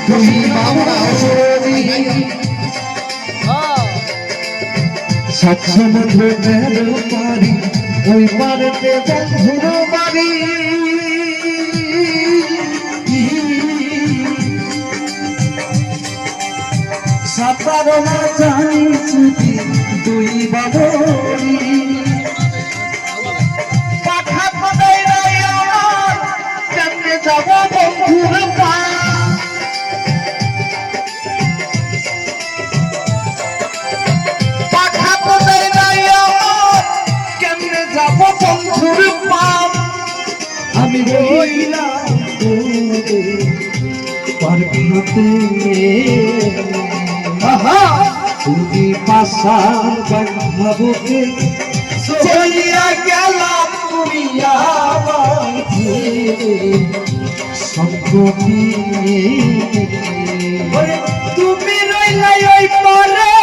তুমি বাবারি সাত সমুদ্র গেল পারি ওই পারেতে বন্ধুর বাড়ি সাঁতার না জানি যদি দুই বাবরি পাখা পাতাই নাই আমার কেমনে যাব বন্ধুর পা পাখা পাতাই নাই আমার কেমনে যাব বন্ধুর পা আমি রইলাম পারখাতে তুমি পাশার বাঁধাবকে চলিয়া গেলাম তুমি সম্পত্তি তুমি রইলাই ওই পারে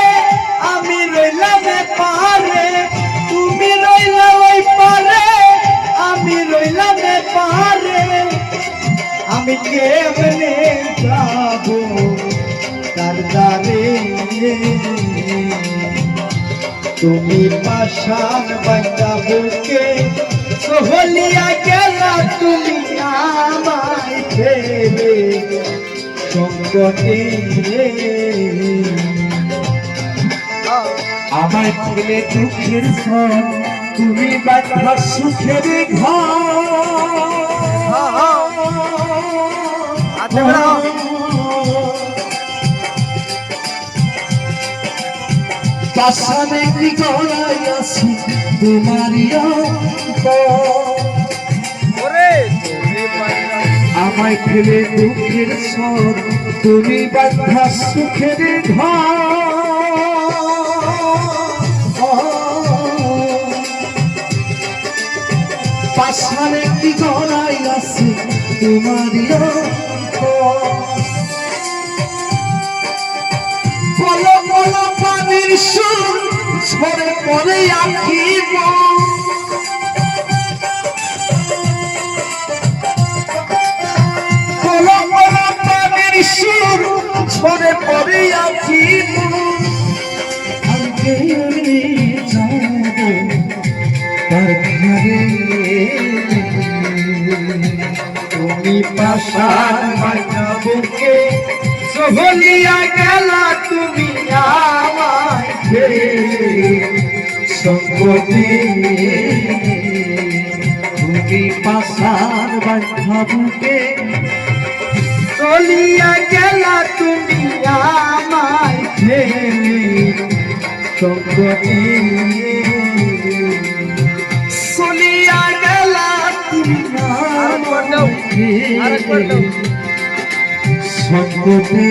আমি রইলাম পারে তুমি রইলা ওই পারে আমি রইলাম পারে আমি কেমনে যাব তার দ্বারে তুমি পাশান বাঁধাবকে চলিয়া গেলা তুমি আমায় ফেলে সংকটে আমায় ফেলে দুঃখের ঘর তুমি বাঁধা সুখের ঘর পাশানে কি গড়াই আছি তোমারই আমায় ফেলে দুঃখের স্বর তুমি বাঁধা সুখের পাশানে কি গড়াই আছি তোমারই বলো বলো পানির সুর ঝরে পড়ে আঁকিব বলো বলো পানির সুর ঝরে পড়ে আঁকিব আগে যাব তার ঘরে তুমি পাশার বাঁধাবকে চলিয়া গেলা তুমি আমায় ফেলে সংকটে তুমি পাশার বাঁধাবকে চলিয়া গেলা তুমি আমায় ফেলে সংকটে চলিয়া গেলা তুমি আমায় ফেলে সংকটে